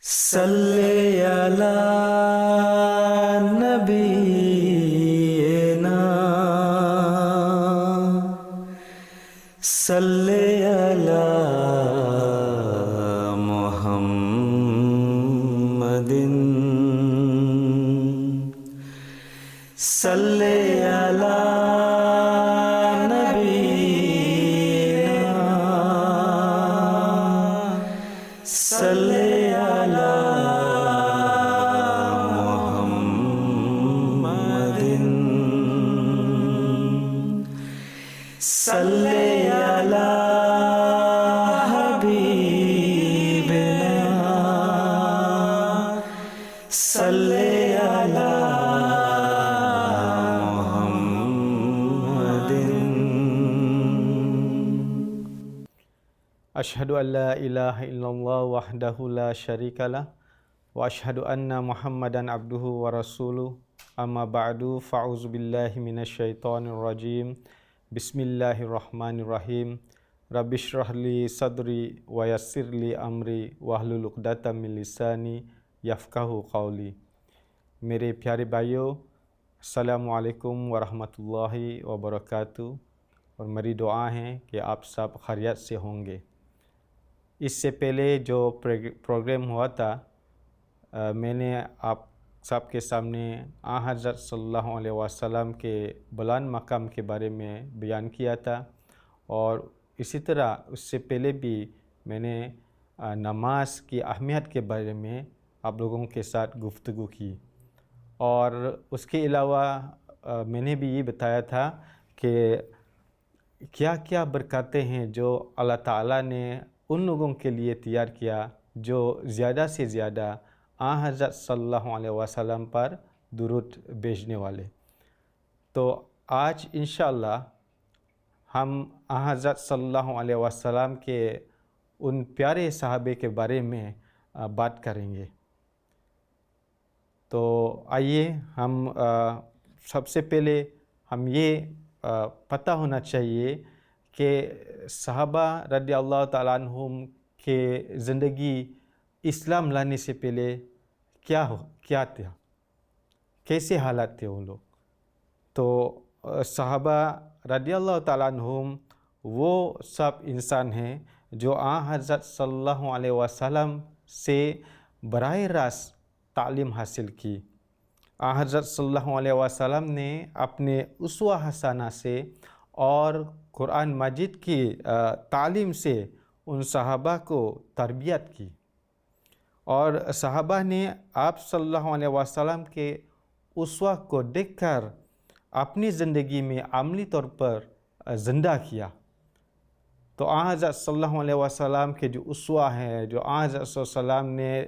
صلی علی نبینا صلی علی محمد صلی علی نبینا صلی صلی علی حبیبنا صلی علی محمد اشہد ان لا الہ الا اللہ وحدہ لا شریک لہ واشہد ان محمدا عبدہ ورسولہ اما بعد فاعوذ باللہ من الشیطان الرجیم بسم اللہ الرحمن الرحیم رب اشرح لی صدری ویسر لی امری واحلل عقدۃ من لسانی یفقہوا قولی۔ میرے پیارے بھائیوں، السلام علیکم ورحمۃ اللہ وبرکاتہ، اور میری دعا ہے کہ آپ سب خیریت سے ہوں گے۔ اس سے پہلے جو پروگرام ہوا تھا، میں نے آپ سب کے سامنے حضرت صلی اللہ علیہ وسلم کے بلند مقام کے بارے میں بیان کیا تھا، اور اسی طرح اس سے پہلے بھی میں نے نماز کی اہمیت کے بارے میں آپ لوگوں کے ساتھ گفتگو کی، اور اس کے علاوہ میں نے بھی یہ بتایا تھا کہ کیا کیا برکاتیں ہیں جو اللہ تعالیٰ نے ان لوگوں کے لیے تیار کیا جو زیادہ سے زیادہ حضرت صلی اللہ علیہ وسلم پر درود بھیجنے والے۔ تو آج انشاءاللہ ہم حضرت صلی اللہ علیہ وسلم کے ان پیارے صحابے کے بارے میں بات کریں گے۔ تو آئیے ہم سب سے پہلے ہم یہ پتہ ہونا چاہیے کہ صحابہ رضی اللہ تعالیٰ عنہم کے زندگی اسلام لانے سے پہلے کیا تھا، کیسے حالات تھے وہ لوگ۔ تو صحابہ رضی اللہ تعالیٰ عنہم وہ سب انسان ہیں جو حضرت صلی اللہ علیہ وسلم سے براہ راست تعلیم حاصل کی۔ حضرت صلی اللہ علیہ وسلم نے اپنے اسوہ حسنہ سے اور قرآن مجید کی تعلیم سے ان صحابہ کو تربیت کی، اور صحابہ نے آپ صلی اللہ علیہ وسلم کے اسوہ کو دیکھ کر اپنی زندگی میں عملی طور پر زندہ کیا۔ تو حضرت صلی اللہ علیہ وسلم کے جو اسوہ ہیں، جو حضرت صلی اللہ علیہ وسلم نے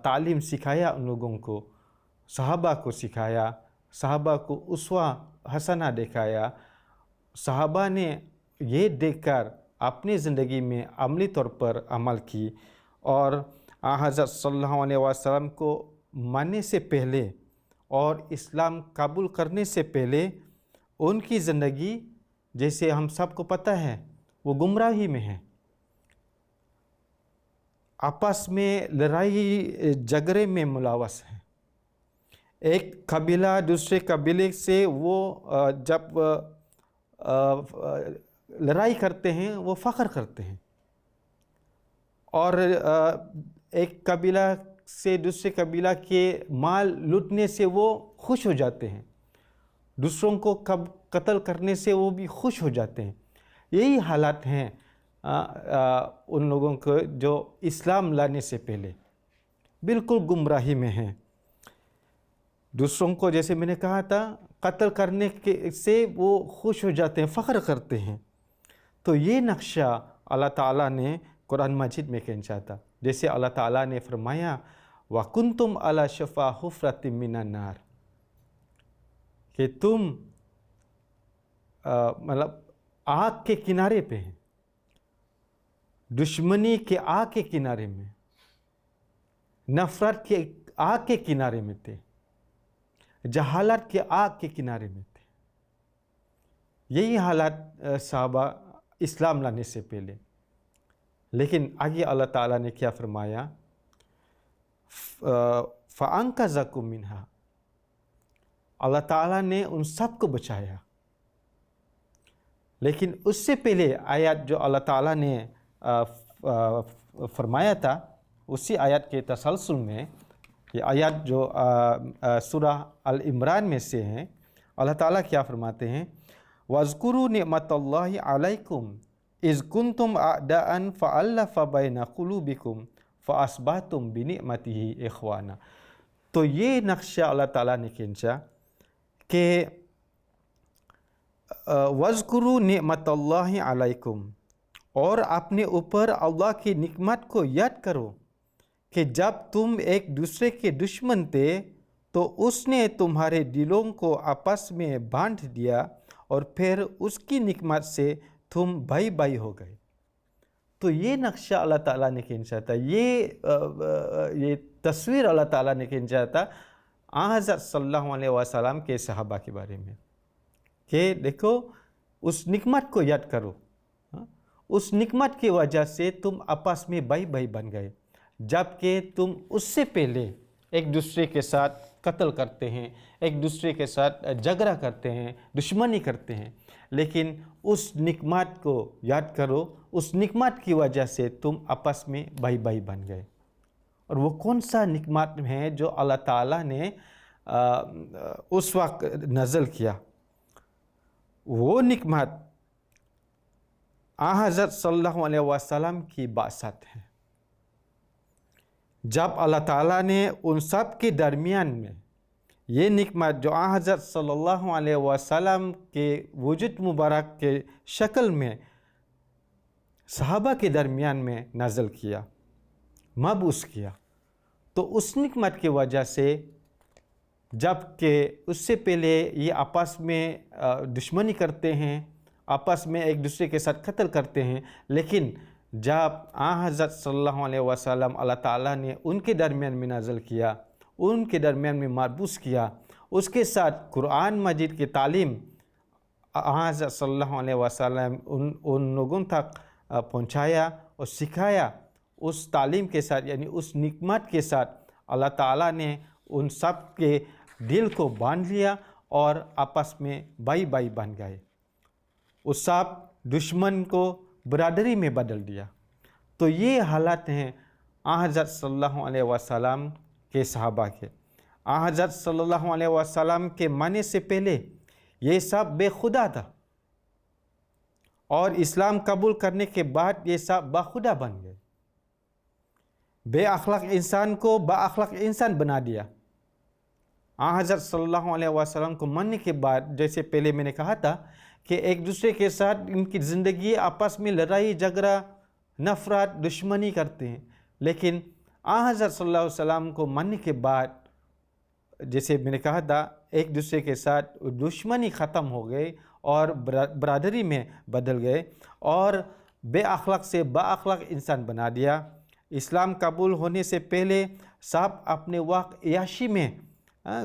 تعلیم سکھایا ان لوگوں کو، صحابہ کو سکھایا، صحابہ کو اسوہ حسنہ دکھایا، صحابہ نے یہ دیکھ کر اپنی زندگی میں عملی طور پر عمل کی، اور حضرت صلی اللہ علیہ وسلم کو ماننے سے پہلے اور اسلام قبول کرنے سے پہلے ان کی زندگی، جیسے ہم سب کو پتہ ہے، وہ گمراہی میں ہے، آپس میں لڑائی جھگڑے میں ملوث ہے۔ ایک قبیلہ دوسرے قبیلے سے وہ جب لڑائی کرتے ہیں وہ فخر کرتے ہیں، اور ایک قبیلہ سے دوسرے قبیلہ کے مال لوٹنے سے وہ خوش ہو جاتے ہیں، دوسروں کو قتل کرنے سے وہ بھی خوش ہو جاتے ہیں۔ یہی حالات ہیں ان لوگوں کو جو اسلام لانے سے پہلے بالکل گمراہی میں ہیں۔ دوسروں کو، جیسے میں نے کہا تھا، قتل کرنے سے وہ خوش ہو جاتے ہیں، فخر کرتے ہیں۔ تو یہ نقشہ اللہ تعالیٰ نے قرآن مجید میں کھینچا تھا، جیسے اللہ تعالیٰ نے فرمایا وَكُنْتُمْ عَلَى شَفَا حُفْرَةٍ مِّنَ النَّارِ، کہ تم مطلب آگ کے کنارے پہ ہیں، دشمنی کے آگ کے کنارے میں، نفرت کے آگ کے کنارے میں تھے، جہالت کے آگ کے کنارے میں تھے۔ یہی حالات صحابہ اسلام لانے سے پہلے۔ لیکن آگے اللہ تعالیٰ نے کیا فرمایا فَأَنْقَذَكُم مِّنْهَا، اللہ تعالیٰ نے ان سب کو بچایا. لیکن اس سے پہلے آیات جو اللہ تعالیٰ نے فرمایا تھا، اسی آیات کے تسلسل میں یہ آیات جو سورہ العمران میں سے ہیں، اللہ تعالیٰ کیا فرماتے ہیں؟ وَاذْكُرُوا نِعْمَةَ اللَّهِ عَلَيْكُمْ إِذْ كُنْتُمْ أَعْدَاءً فَأَلَّفَ بَيْنَ قُلُوبِكُمْ فَأَصْبَحْتُمْ بِنِعْمَتِهِ إِخْوَانًا. تو یہ نقشہ اللہ تعالیٰ نے کھینچا کہ وَاذْكُرُوا نِعْمَةَ اللَّهِ عَلَيْكُمْ، اور اپنے اوپر اللہ کی نعمت کو یاد کرو کہ جب تم ایک دوسرے کے دشمن تھے تو اس نے تمہارے دلوں کو آپس میں باندھ دیا اور پھر اس کی نعمت سے تم بھائی بھائی ہو گئے. تو یہ نقشہ اللہ تعالیٰ نے کھینچا تھا، یہ تصویر اللہ تعالیٰ نے کھینچا تھا حضرت صلی اللہ علیہ وسلم کے صحابہ کے بارے میں کہ دیکھو اس نعمت کو یاد کرو، اس نعمت کی وجہ سے تم آپس میں بھائی بھائی بن گئے، جبکہ تم اس سے پہلے ایک دوسرے کے ساتھ قتل کرتے ہیں، ایک دوسرے کے ساتھ جھگڑا کرتے ہیں، دشمنی کرتے ہیں. لیکن اس نعمت کو یاد کرو، اس نعمت کی وجہ سے تم آپس میں بھائی بھائی بن گئے. اور وہ کون سا نعمت ہے جو اللہ تعالیٰ نے اس وقت نازل کیا؟ وہ نعمت حضرت صلی اللہ علیہ وسلم کی بعثت ہے. جب اللہ تعالیٰ نے ان سب کے درمیان میں یہ نعمت جو حضرت صلی اللہ علیہ وسلم کے وجود مبارک کے شکل میں صحابہ کے درمیان میں نازل کیا، مبعوث کیا، تو اس نعمت کی وجہ سے جب کہ اس سے پہلے یہ آپس میں دشمنی کرتے ہیں، آپس میں ایک دوسرے کے ساتھ قتل کرتے ہیں، لیکن جب حضرت صلی اللہ علیہ وسلم اللہ تعالیٰ نے ان کے درمیان میں نازل کیا، ان کے درمیان میں مبعوث کیا، اس کے ساتھ قرآن مجید کی تعلیم حضرت صلی اللہ علیہ وسلم ان لوگوں تک پہنچایا اور سکھایا، اس تعلیم کے ساتھ یعنی اس نعمت کے ساتھ اللہ تعالیٰ نے ان سب کے دل کو باندھ لیا اور آپس میں بھائی بھائی بن گئے. اس سب دشمن کو برادری میں بدل دیا. تو یہ حالات ہیں حضرت صلی اللہ علیہ وسلم کے صحابہ کے. حضرت صلی اللہ علیہ وسلم کے مرنے سے پہلے یہ سب بے خدا تھا، اور اسلام قبول کرنے کے بعد یہ سب باخدا بن گئے. بے اخلاق انسان کو با اخلاق انسان بنا دیا. حضرت صلی اللہ علیہ وسلم کو مرنے کے بعد، جیسے پہلے میں نے کہا تھا کہ ایک دوسرے کے ساتھ ان کی زندگی آپس میں لڑائی جھگڑا نفرت دشمنی کرتے ہیں، لیکن حضرت صلی اللہ علیہ وسلم کو مرنے کے بعد جیسے میں نے کہا تھا ایک دوسرے کے ساتھ دشمنی ختم ہو گئی اور برادری میں بدل گئے اور بے اخلاق سے با اخلاق انسان بنا دیا. اسلام قبول ہونے سے پہلے سب اپنے وقت عیاشی میں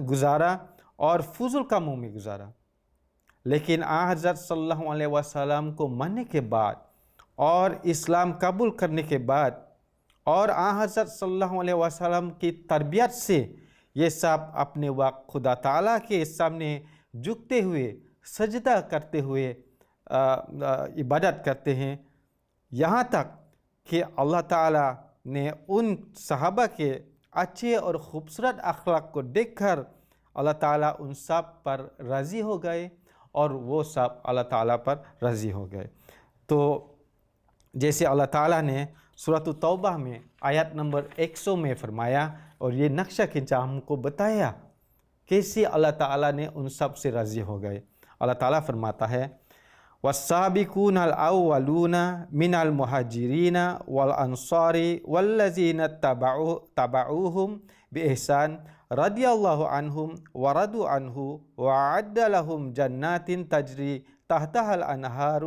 گزارا اور فضول کاموں میں گزارا، لیکن حضرت صلی اللہ علیہ وسلم کو مرنے کے بعد اور اسلام قبول کرنے کے بعد اور حضرت صلی اللہ علیہ وسلم کی تربیت سے یہ سب اپنے وقت خدا تعالیٰ کے سامنے جھکتے ہوئے سجدہ کرتے ہوئے عبادت کرتے ہیں، یہاں تک کہ اللہ تعالیٰ نے ان صحابہ کے اچھے اور خوبصورت اخلاق کو دیکھ کر اللہ تعالیٰ ان سب پر راضی ہو گئے اور وہ سب اللہ تعالیٰ پر راضی ہو گئے. تو جیسے اللہ تعالیٰ نے سورۃ التوبہ میں آیت نمبر 100 میں فرمایا اور یہ نقشہ کھینچا ہم کو بتایا کیسے اللہ تعالیٰ نے ان سب سے راضی ہو گئے. اللہ تعالیٰ فرماتا ہے وَالسَّابِقُونَ الْأَوَّلُونَ مِنَ الْمُهَاجِرِينَ وَالْأَنصَارِ وَالَّذِينَ اتَّبَعُوهُمْ بِإِحْسَانٍ رَضِيَ اللَّهُ عَنْهُمْ وَرَضُوا عَنْهُ وَأَعَدَّ لَهُمْ جَنَّاتٍ تَجْرِي تَحْتَهَا الْأَنْهَارُ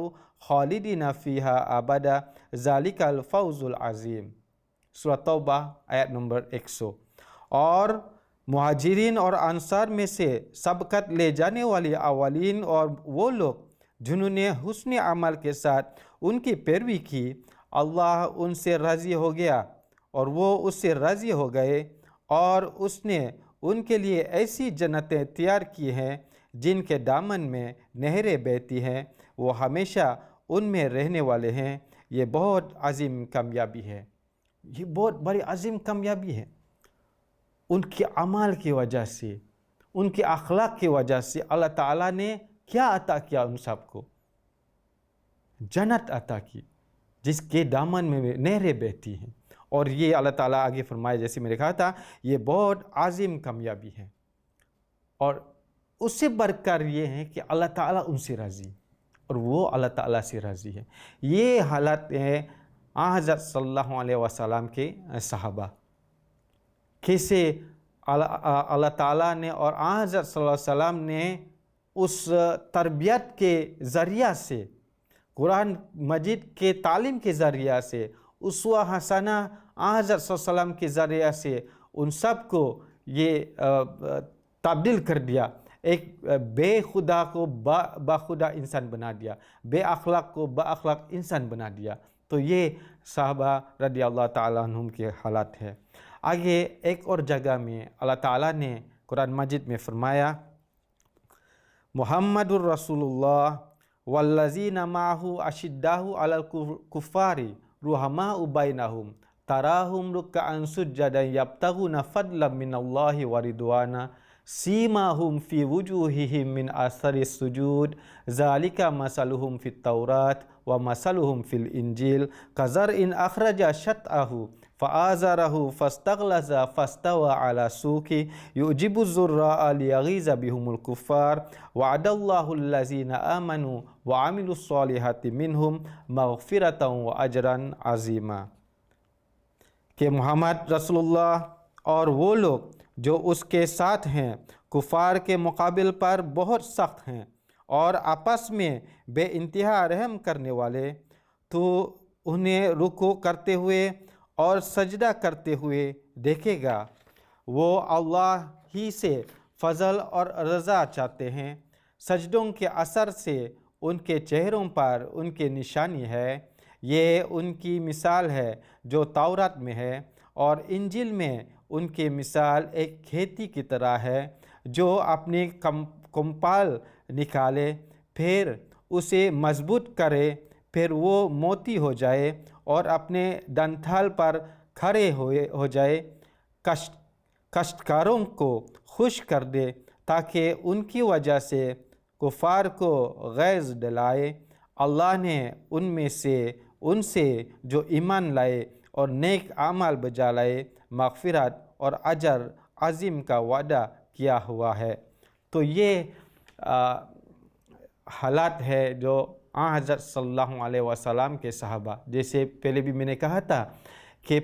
خَالِدِينَ فِيهَا أَبَدًا ذَلِكَ الْفَوْزُ الْعَظِيمُ. سورۃ توبہ آیت نمبر 100. اور مہاجرین اور انصار میں سے سبقت لے جانے والے اولین اور وہ لوگ جنہوں نے حسن عمل کے ساتھ ان کی پیروی کی، اللہ ان سے راضی ہو گیا اور وہ اس سے راضی ہو گئے اور اس نے ان کے لیے ایسی جنتیں تیار کی ہیں جن کے دامن میں نہریں بہتی ہیں، وہ ہمیشہ ان میں رہنے والے ہیں۔ یہ بہت عظیم کامیابی ہے، یہ بہت بڑی عظیم کامیابی ہے۔ ان کے اعمال کی وجہ سے، ان کے اخلاق کی وجہ سے اللہ تعالیٰ نے کیا عطا کیا؟ ان سب کو جنت عطا کی جس کے دامن میں نہریں بہتی ہیں۔ اور یہ اللہ تعالیٰ آگے فرمائے، جیسے میں نے کہا تھا، یہ بہت عظیم کامیابی ہے۔ اور اس سے بڑھ کر یہ ہے کہ اللہ تعالیٰ ان سے راضی اور وہ اللہ تعالیٰ سے راضی ہے۔ یہ حالت ہے حضرت صلی اللہ علیہ وسلم کے صحابہ، کیسے اللہ تعالیٰ نے اور حضرت صلی اللہ علیہ وسلم نے اس تربیت کے ذریعہ سے، قرآن مجید کے تعلیم کے ذریعہ سے، اسوہ حسنہ حضرت صلی اللہ علیہ وسلم کے ذریعہ سے ان سب کو یہ تبدیل کر دیا، ایک بے خدا کو باخدا انسان بنا دیا، بے اخلاق کو با اخلاق انسان بنا دیا۔ تو یہ صحابہ رضی اللہ تعالیٰ عنہم کے حالات ہے۔ آگے ایک اور جگہ میں اللہ تعالیٰ نے قرآن مجید میں فرمایا، محمد الرسول اللہ والذین معہ اشداء علی الکفار رحماء بینہم تراہم رکعا سجدا یبتغون فضلا من اللہ ورضوانا سیماہم فی وجوہہم من اثر السجود ذالک مثلہم فی التوراۃ ومثلہم فی الانجیل کزرع اخرج شطأہ فآزرہ فاستغلظ فاستوى علی سوقہ یعجب الزراء لیغیظ بہم الکفار وعد اللہ الذین آمنوا وعملوا الصالحات منہم مغفرۃ واجرا عظیما، کہ محمد رسول اللہ اور وہ لوگ جو اس کے ساتھ ہیں کفار کے مقابل پر بہت سخت ہیں اور آپس میں بے انتہا رحم کرنے والے، تو انہیں رکوع کرتے ہوئے اور سجدہ کرتے ہوئے دیکھے گا، وہ اللہ ہی سے فضل اور رضا چاہتے ہیں، سجدوں کے اثر سے ان کے چہروں پر ان کی نشانی ہے، یہ ان کی مثال ہے جو تورات میں ہے، اور انجیل میں ان کی مثال ایک کھیتی کی طرح ہے جو اپنی کمپال نکالے، پھر اسے مضبوط کرے، پھر وہ موٹی ہو جائے اور اپنے ڈنٹھل پر کھڑے ہو جائے، کاشتکاروں کو خوش کر دے تاکہ ان کی وجہ سے کفار کو غیظ دلائے۔ اللہ نے ان سے جو ایمان لائے اور نیک اعمال بجا لائے مغفرت اور اجر عظیم کا وعدہ کیا ہوا ہے۔ تو یہ حالات ہے جو حضرت صلی اللہ علیہ وسلم کے صحابہ، جیسے پہلے بھی میں نے کہا تھا کہ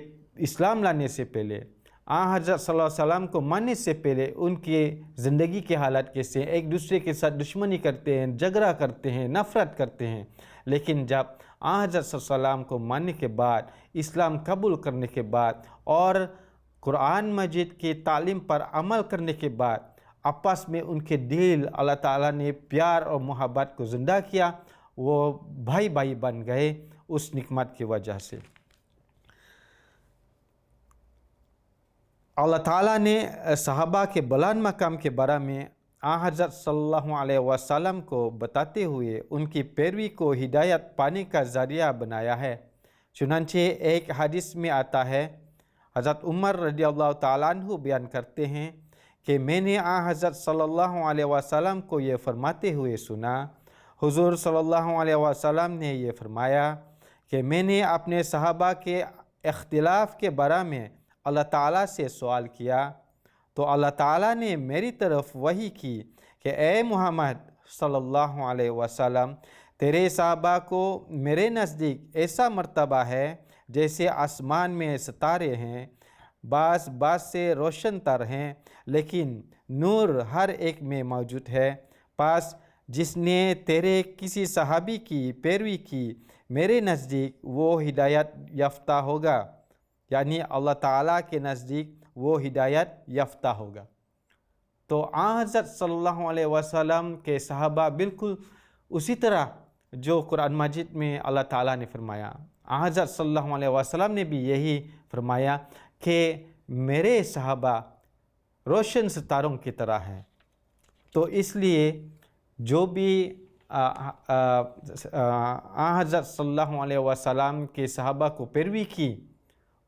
اسلام لانے سے پہلے، حضرت صلی اللہ علیہ وسلم کو ماننے سے پہلے ان کی زندگی کے حالات کیسے ہیں، ایک دوسرے کے ساتھ دشمنی کرتے ہیں، جھگڑا کرتے ہیں، نفرت کرتے ہیں، لیکن جب حضرت صلی اللہ علیہ وسلم کو ماننے کے بعد، اسلام قبول کرنے کے بعد اور قرآن مجید کی تعلیم پر عمل کرنے کے بعد، آپس میں ان کے دل اللہ تعالیٰ نے پیار اور محبت کو زندہ کیا، وہ بھائی بھائی بن گئے اس نعمت کی وجہ سے۔ اللہ تعالیٰ نے صحابہ کے بلند مقام کے بارے میں حضرت صلی اللہ علیہ وسلم کو بتاتے ہوئے ان کی پیروی کو ہدایت پانے کا ذریعہ بنایا ہے۔ چنانچہ ایک حدیث میں آتا ہے، حضرت عمر رضی اللہ تعالیٰ عنہ بیان کرتے ہیں کہ میں نے حضرت صلی اللہ علیہ وسلم کو یہ فرماتے ہوئے سنا، حضور صلی اللہ علیہ وسلم نے یہ فرمایا کہ میں نے اپنے صحابہ کے اختلاف کے بارے میں اللہ تعالیٰ سے سوال کیا، تو اللہ تعالیٰ نے میری طرف وحی کی کہ اے محمد صلی اللہ علیہ وسلم، تیرے صحابہ کو میرے نزدیک ایسا مرتبہ ہے جیسے آسمان میں ستارے ہیں، بعض سے روشن تر ہیں، لیکن نور ہر ایک میں موجود ہے۔ پس جس نے تیرے کسی صحابی کی پیروی کی میرے نزدیک وہ ہدایت یافتہ ہوگا، یعنی اللہ تعالیٰ کے نزدیک وہ ہدایت یافتہ ہوگا۔ تو حضرت صلی اللہ علیہ وسلم کے صحابہ بالکل اسی طرح جو قرآن مجید میں اللہ تعالیٰ نے فرمایا، حضرت صلی اللہ علیہ وسلم نے بھی یہی فرمایا کہ میرے صحابہ روشن ستاروں کی طرح ہیں. تو اس لیے جو بھی حضرت صلی اللہ علیہ وسلم کے صحابہ کو پیروی کی،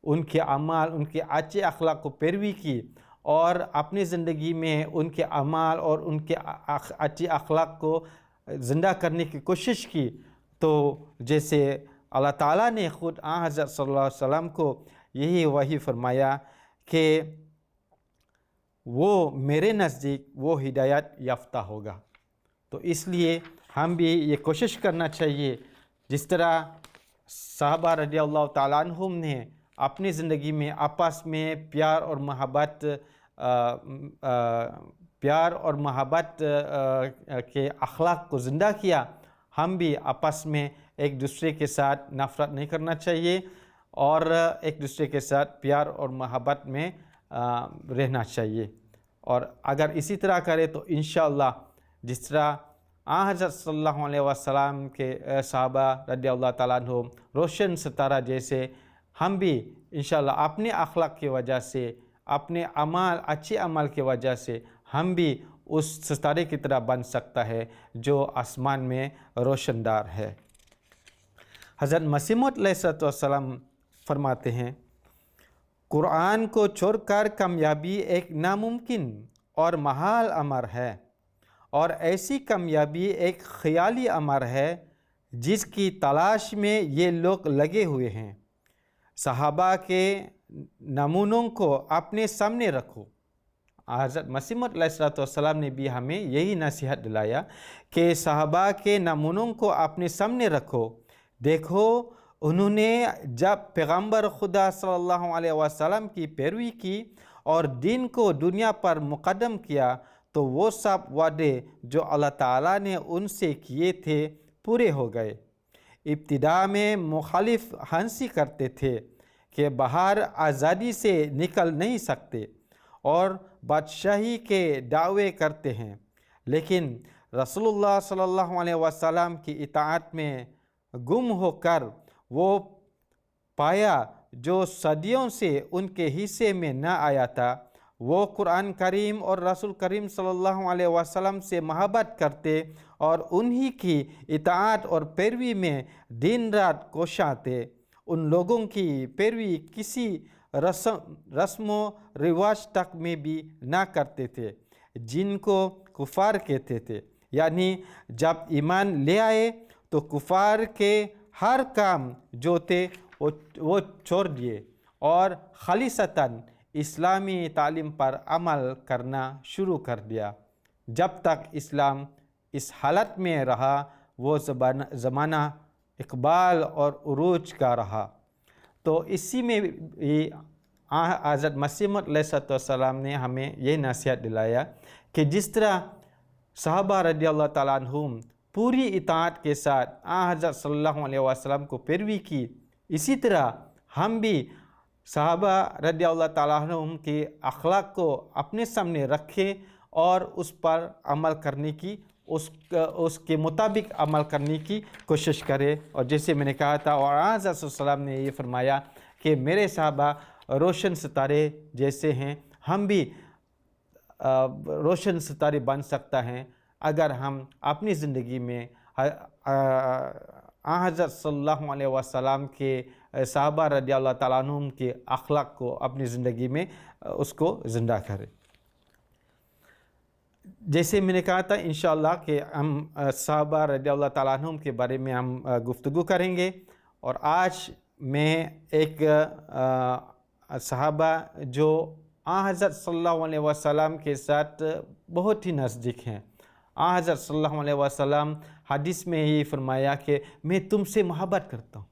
ان کے اعمال، ان کے اچھے اخلاق کو پیروی کی اور اپنی زندگی میں ان کے اعمال اور ان کے اچھے اخلاق کو زندہ کرنے کی کوشش کی، تو جیسے اللہ تعالیٰ نے خود حضرت صلی اللہ علیہ وسلم کو یہی وحی فرمایا کہ وہ میرے نزدیک وہ ہدایت یافتہ ہوگا. تو اس لیے ہم بھی یہ کوشش کرنا چاہیے، جس طرح صحابہ رضی اللہ تعالیٰ عنہم نے اپنی زندگی میں آپس میں پیار اور محبت کے اخلاق کو زندہ کیا. ہم بھی آپس میں ایک دوسرے کے ساتھ نفرت نہیں کرنا چاہیے اور ایک دوسرے کے ساتھ پیار اور محبت میں رہنا چاہیے. اور اگر اسی طرح کرے تو انشاءاللہ جس طرح حضرت صلی اللہ علیہ وسلم کے صحابہ رضی اللہ تعالیٰ عنہ روشن ستارہ جیسے، ہم بھی انشاءاللہ اپنے اخلاق کی وجہ سے، اپنے اعمال، اچھے عمل کی وجہ سے ہم بھی اس ستارے کی طرح بن سکتا ہے جو آسمان میں روشن دار ہے. حضرت مسیح موعود علیہ السلام فرماتے ہیں، قرآن کو چھوڑ کر کامیابی ایک ناممکن اور محال امر ہے، اور ایسی کامیابی ایک خیالی امر ہے جس کی تلاش میں یہ لوگ لگے ہوئے ہیں. صحابہ کے نمونوں کو اپنے سامنے رکھو. حضرت مسیح موعود علیہ السلام نے بھی ہمیں یہی نصیحت دلایا کہ صحابہ کے نمونوں کو اپنے سامنے رکھو. دیکھو انہوں نے جب پیغمبر خدا صلی اللہ علیہ وسلم کی پیروی کی اور دین کو دنیا پر مقدم کیا تو وہ سب وعدے جو اللہ تعالیٰ نے ان سے کیے تھے پورے ہو گئے. ابتدا میں مخالف ہنسی کرتے تھے کہ باہر آزادی سے نکل نہیں سکتے اور بادشاہی کے دعوے کرتے ہیں، لیکن رسول اللہ صلی اللہ علیہ وسلم کی اطاعت میں گم ہو کر وہ پایا جو صدیوں سے ان کے حصے میں نہ آیا تھا. وہ قرآن کریم اور رسول کریم صلی اللہ علیہ وسلم سے محبت کرتے اور انہی کی اطاعت اور پیروی میں دن رات کوشاں تھے. ان لوگوں کی پیروی کسی رسم و رواج تک میں بھی نہ کرتے تھے جن کو کفار کہتے تھے. یعنی جب ایمان لے آئے تو کفار کے ہر کام جو تھے وہ چھوڑ دیے اور خالصتاً اسلامی تعلیم پر عمل کرنا شروع کر دیا. جب تک اسلام اس حالت میں رہا وہ زمانہ اقبال اور عروج کا رہا. تو اسی میں حضرت مسیح موعود علیہ السلام نے ہمیں یہ نصیحت دلایا کہ جس طرح صحابہ رضی اللہ تعالیٰ عنہم پوری اطاعت کے ساتھ حضرت صلی اللہ علیہ وسلم کو پیروی کی، اسی طرح ہم بھی صحابہ رضی اللہ تعالیٰ عنہم کے اخلاق کو اپنے سامنے رکھیں اور اس پر عمل کرنے کی، اس کے مطابق عمل کرنے کی کوشش کرے. اور جیسے میں نے کہا تھا، اور حضرت صلی اللہ علیہ وسلم نے یہ فرمایا کہ میرے صحابہ روشن ستارے جیسے ہیں، ہم بھی روشن ستارے بن سکتا ہیں اگر ہم اپنی زندگی میں حضرت صلی اللہ علیہ وسلم کے صحابہ رضی اللہ تعالیٰ عنہم کے اخلاق کو اپنی زندگی میں اس کو زندہ کریں. جیسے میں نے کہا تھا انشاءاللہ کہ ہم صحابہ رضی اللہ تعالیٰ عنہم کے بارے میں ہم گفتگو کریں گے. اور آج میں ایک صحابہ جو حضرت صلی اللہ علیہ وسلم کے ساتھ بہت ہی نزدیک ہیں. حضرت صلی اللہ علیہ وسلم حدیث میں ہی فرمایا کہ میں تم سے محبت کرتا ہوں.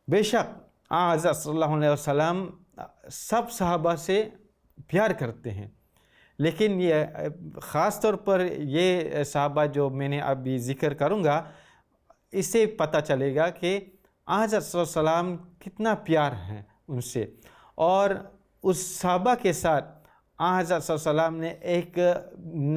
بے شک حضرت صلی اللہ علیہ وسلم سب صحابہ سے پیار کرتے ہیں، لیکن یہ خاص طور پر یہ صحابہ جو میں نے ابھی ذکر کروں گا، اس سے پتہ چلے گا کہ حضرت صلی اللہ علیہ وسلم کتنا پیار ہے ان سے. اور اس صحابہ کے ساتھ حضرت صلی اللہ علیہ وسلم نے ایک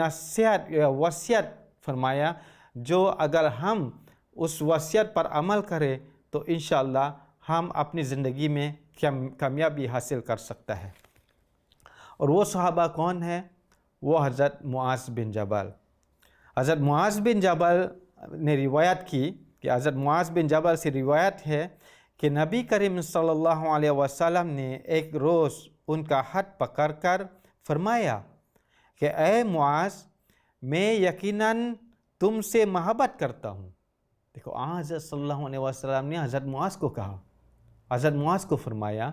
نصیحت یا وصیت فرمایا جو اگر ہم اس وصیت پر عمل کریں تو انشاءاللہ ہم اپنی زندگی میں کامیابی حاصل کر سکتا ہے۔ اور وہ صحابہ کون ہیں؟ وہ حضرت معاذ بن جبل۔ حضرت معاذ بن جبل نے روایت کی کہ حضرت معاذ بن جبل سے روایت ہے کہ نبی کریم صلی اللہ علیہ وسلم نے ایک روز ان کا ہاتھ پکڑ کر فرمایا کہ اے معاذ، میں یقیناً تم سے محبت کرتا ہوں۔ دیکھو، حضرت صلی اللہ علیہ وسلم نے حضرت معاذ کو کہا، حضرت معاذ کو فرمایا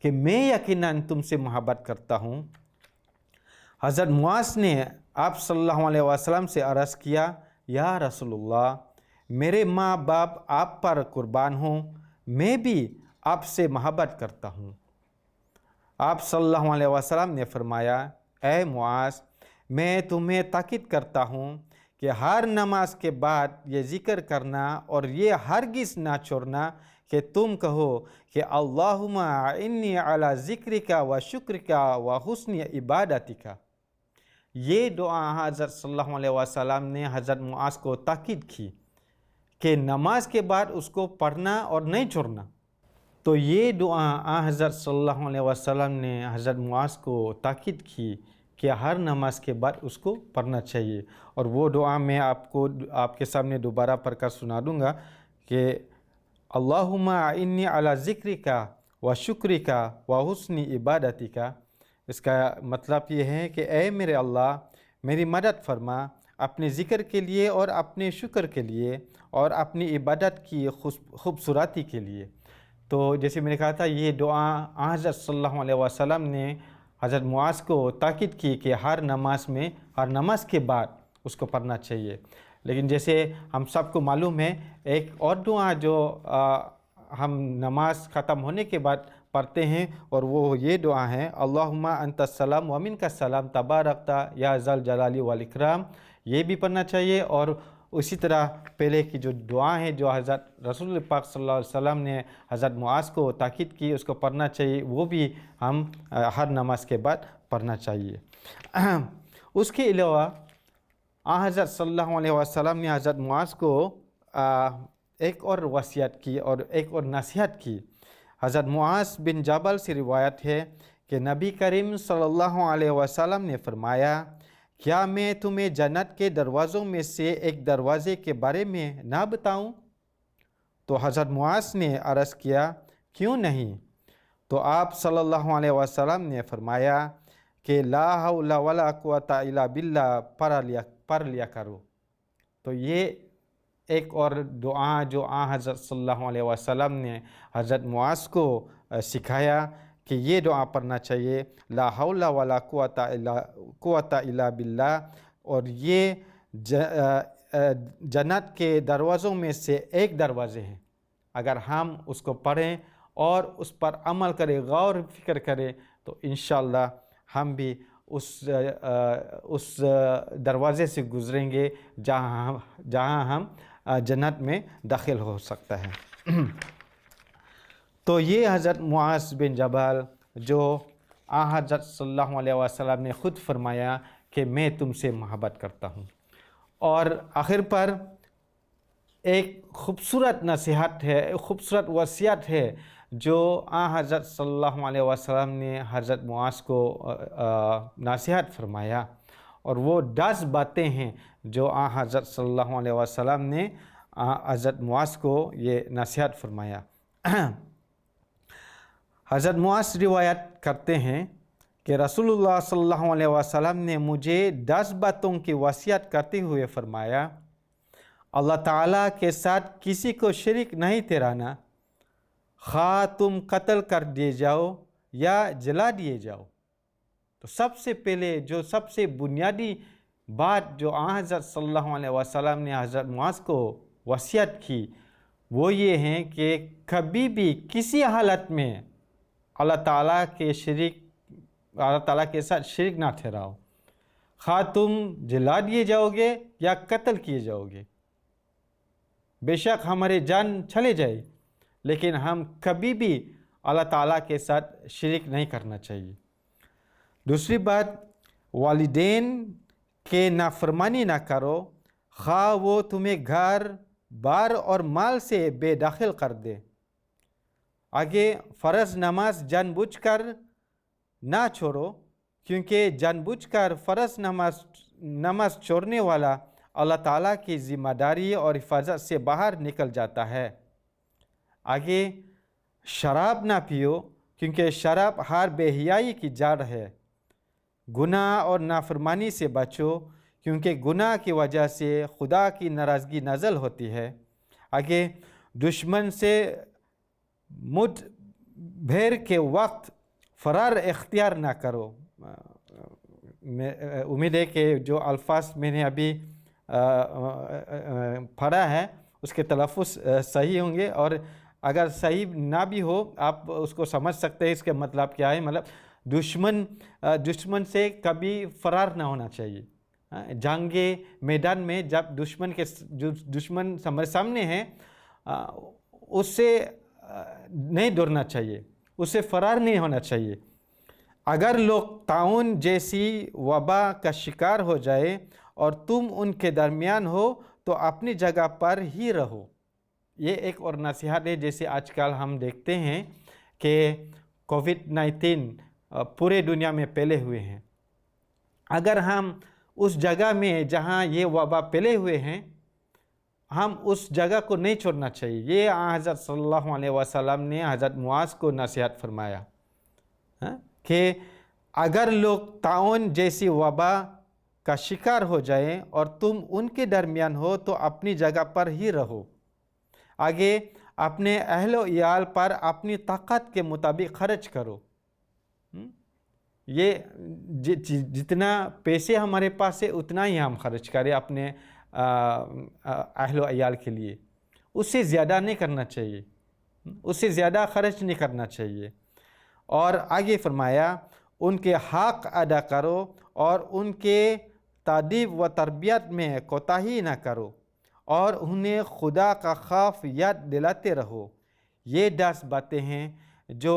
کہ میں یقیناً تم سے محبت کرتا ہوں۔ حضرت معاذ نے آپ صلی اللہ علیہ وسلم سے عرض کیا، یا رسول اللہ، میرے ماں باپ آپ پر قربان ہوں، میں بھی آپ سے محبت کرتا ہوں۔ آپ صلی اللہ علیہ وسلم نے فرمایا، اے معاذ، میں تمہیں تاکید کرتا ہوں کہ ہر نماز کے بعد یہ ذکر کرنا اور یہ ہرگز نہ چھوڑنا کہ تم کہو کہ اللہم اعنی علی ذکرک و شکرک و حسن عبادتک۔ یہ دعا حضرت صلی اللہ علیہ وسلم نے حضرت معاذ کو تاکید کی کہ نماز کے بعد اس کو پڑھنا اور نہیں چھوڑنا۔ تو یہ دعا حضرت صلی اللہ علیہ وسلم نے حضرت معاذ کو تاکید کی کہ ہر نماز کے بعد اس کو پڑھنا چاہیے۔ اور وہ دعا میں آپ کے سامنے دوبارہ پڑھ کر سنا دوں گا کہ اللہم اعنی علی ذکرک و شکرک و حسن عبادتک۔ اس کا مطلب یہ ہے کہ اے میرے اللہ، میری مدد فرما اپنے ذکر کے لیے اور اپنے شکر کے لیے اور اپنی عبادت کی خوبصورتی کے لیے۔ تو جیسے میں نے کہا تھا، یہ دعا حضرت صلی اللہ علیہ وسلم نے حضرت معاذ کو تاکید کی کہ ہر نماز کے بعد اس کو پڑھنا چاہیے۔ لیکن جیسے ہم سب کو معلوم ہے، ایک اور دعا جو ہم نماز ختم ہونے کے بعد پڑھتے ہیں، اور وہ یہ دعا ہے، اللہم انت السلام و منک السلام تبارکت یا ذا الجلال والاکرام۔ یہ بھی پڑھنا چاہیے۔ اور اسی طرح پہلے کی جو دعا ہے جو حضرت رسول پاک صلی اللہ علیہ وسلم نے حضرت معاذ کو تاکید کی اس کو پڑھنا چاہیے، وہ بھی ہم ہر نماز کے بعد پڑھنا چاہیے۔ اس کے علاوہ حضرت صلی اللہ علیہ وسلم نے حضرت معاذ کو ایک اور وصیت کی اور ایک اور نصیحت کی۔ حضرت معاذ بن جبل سے روایت ہے کہ نبی کریم صلی اللہ علیہ وسلم نے فرمایا، کیا میں تمہیں جنت کے دروازوں میں سے ایک دروازے کے بارے میں نہ بتاؤں؟ تو حضرت معاذ نے عرض کیا، کیوں نہیں؟ تو آپ صلی اللہ علیہ وسلم نے فرمایا کہ لا حول ولا قوت الا باللہ پڑھ لیا کرو۔ تو یہ ایک اور دعا جو حضرت صلی اللہ علیہ وسلم نے حضرت معاذ کو سکھایا کہ یہ دعا پڑھنا چاہیے، لا حول ولا قوت الا باللہ۔ اور یہ جنت کے دروازوں میں سے ایک دروازے ہیں۔ اگر ہم اس کو پڑھیں اور اس پر عمل کریں، غور و فکر کریں، تو انشاءاللہ ہم بھی اس دروازے سے گزریں گے جہاں ہم جنت میں داخل ہو سکتا ہے۔ تو یہ حضرت معاذ بن جبل جو حضرت صلی اللہ علیہ وسلم نے خود فرمایا کہ میں تم سے محبت کرتا ہوں۔ اور آخر پر ایک خوبصورت نصیحت ہے، ایک خوبصورت وصیت ہے جو حضرت صلی اللہ علیہ وسلم نے حضرت معاذ کو نصیحت فرمایا، اور وہ 10 باتیں ہیں جو حضرت صلی اللہ علیہ وسلم نے حضرت معاذ کو یہ نصیحت فرمایا۔ حضرت معاذ روایت کرتے ہیں کہ رسول اللہ صلی اللہ علیہ وسلم نے مجھے 10 باتوں کی وصیت کرتے ہوئے فرمایا، اللہ تعالیٰ کے ساتھ کسی کو شریک نہیں ٹھہرانا، خواہ تم قتل کر دیے جاؤ یا جلا دیے جاؤ۔ تو سب سے پہلے جو سب سے بنیادی بات جو حضرت صلی اللہ علیہ وسلم نے حضرت معاذ کو وصیت کی، وہ یہ ہے کہ کبھی بھی کسی حالت میں اللہ تعالیٰ کے ساتھ شریک نہ ٹھہراؤ، خواہ تم جلا دیے جاؤ گے یا قتل کیے جاؤ گے۔ بے شک ہمارے جان چلے جائے، لیکن ہم کبھی بھی اللہ تعالیٰ کے ساتھ شریک نہیں کرنا چاہیے۔ دوسری بات، والدین کے نافرمانی نہ کرو، خواہ وہ تمہیں گھر بار اور مال سے بے دخل کر دے۔ آگے فرض نماز جان بوجھ کر نہ چھوڑو، کیونکہ جان بوجھ کر فرض نماز چھوڑنے والا اللہ تعالیٰ کی ذمہ داری اور حفاظت سے باہر نکل جاتا ہے۔ آگے شراب نہ پیو، کیونکہ شراب ہر بے حیائی کی جڑ ہے۔ گناہ اور نافرمانی سے بچو، کیونکہ گناہ کی وجہ سے خدا کی ناراضگی نازل ہوتی ہے۔ آگے دشمن سے مٹبھیر کے وقت فرار اختیار نہ کرو۔ امید ہے کہ جو الفاظ میں نے ابھی پڑھا ہے اس کے تلفظ صحیح ہوں گے، اور اگر صحیح نہ بھی ہو آپ اس کو سمجھ سکتے ہیں اس کے مطلب کیا ہے۔ مطلب دشمن سے کبھی فرار نہ ہونا چاہیے۔ جنگ میدان میں جب دشمن ہمارے سامنے ہے اس سے نہیں دوڑنا چاہیے، اس سے فرار نہیں ہونا چاہیے۔ اگر لوگ طاعون جیسی وبا کا شکار ہو جائے اور تم ان کے درمیان ہو تو اپنی جگہ پر ہی رہو۔ یہ ایک اور نصیحت ہے، جیسے آج کل ہم دیکھتے ہیں کہ کووڈ-19 پورے دنیا میں پھیلے ہوئے ہیں۔ اگر ہم اس جگہ میں جہاں یہ وبا پھیلے ہوئے ہیں ہم اس جگہ کو نہیں چھوڑنا چاہیے۔ یہ حضرت صلی اللہ علیہ وسلم نے حضرت معاذ کو نصیحت فرمایا کہ اگر لوگ طاعون جیسی وبا کا شکار ہو جائیں اور تم ان کے درمیان ہو تو اپنی جگہ پر ہی رہو۔ آگے اپنے اہل و عیال پر اپنی طاقت کے مطابق خرچ کرو۔ یہ جتنا پیسے ہمارے پاس ہے اتنا ہی ہم خرچ کریں اپنے اہل و عیال کے لیے، اس سے زیادہ نہیں کرنا چاہیے، اس سے زیادہ خرچ نہیں کرنا چاہیے۔ اور آگے فرمایا ان کے حق ادا کرو اور ان کے تعدیب و تربیت میں کوتاہی نہ کرو، اور انہیں خدا کا خوف یاد دلاتے رہو۔ یہ 10 باتیں ہیں جو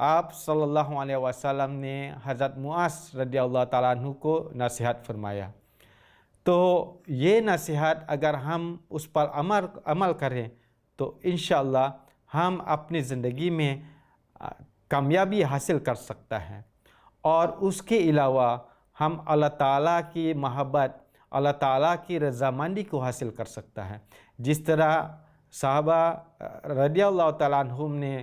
آپ صلی اللہ علیہ وسلم نے حضرت معاذ رضی اللہ تعالیٰ عنہ کو نصیحت فرمایا۔ تو یہ نصیحت اگر ہم اس پر عمل کریں تو انشاءاللہ ہم اپنی زندگی میں کامیابی حاصل کر سکتا ہے، اور اس کے علاوہ ہم اللہ تعالیٰ کی محبت، اللہ تعالیٰ کی رضامندی کو حاصل کر سکتا ہے۔ جس طرح صحابہ رضی اللہ تعالیٰ عنہم نے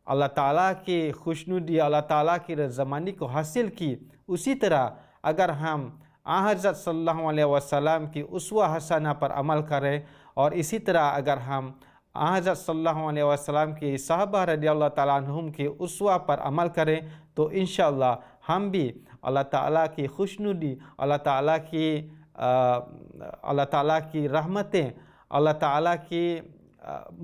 اللہ تعالیٰ کی خوشنودی، اللہ تعالیٰ کی رضامندی کو حاصل کی، اسی طرح اگر ہم حضرت صلی اللہ علیہ وسلم کی اسوہ حسنہ پر عمل کریں، اور اسی طرح اگر ہم حضرت صلی اللہ علیہ وسلم کی صحابہ رضی اللہ تعالیٰ عنہم کی اسوہ پر عمل کریں تو انشاءاللہ ہم بھی اللہ تعالیٰ کی خوشنودی، اللہ تعالیٰ کی رحمتیں، اللہ تعالیٰ کی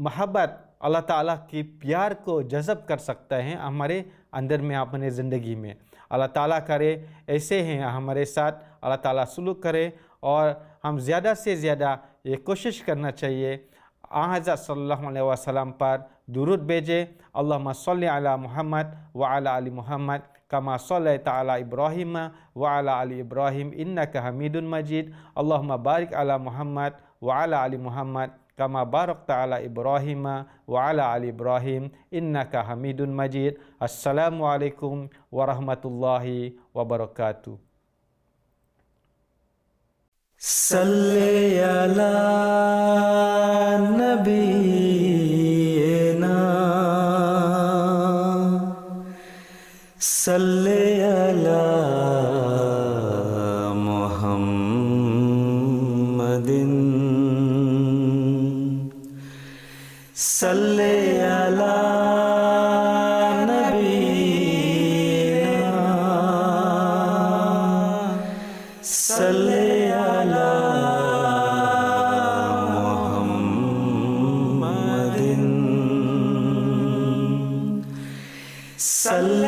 محبت، اللہ تعالیٰ کی پیار کو جذب کر سکتے ہیں ہمارے اندر میں، اپنے زندگی میں۔ اللہ تعالیٰ کرے ایسے ہیں ہمارے ساتھ اللہ تعالیٰ سلوک کرے، اور ہم زیادہ سے زیادہ یہ کوشش کرنا چاہیے حضرت صلی اللہ علیہ وسلم پر درود بھیجے۔ اللہم صلی علی محمد وعلی آل محمد کما صلیت علی ابراہیم وعلی آل ابراہیم انک حمید مجید۔ اللہم بارک علی محمد وعلی آل محمد کما بارکت علی ابراہیم وعلی آل ابراہیم انک حمید مجید۔ السلام علیکم ورحمۃ اللہ وبرکاتہ۔ صلی علی نبینا صلی علی محمد صلی علی نبینا صلی صلی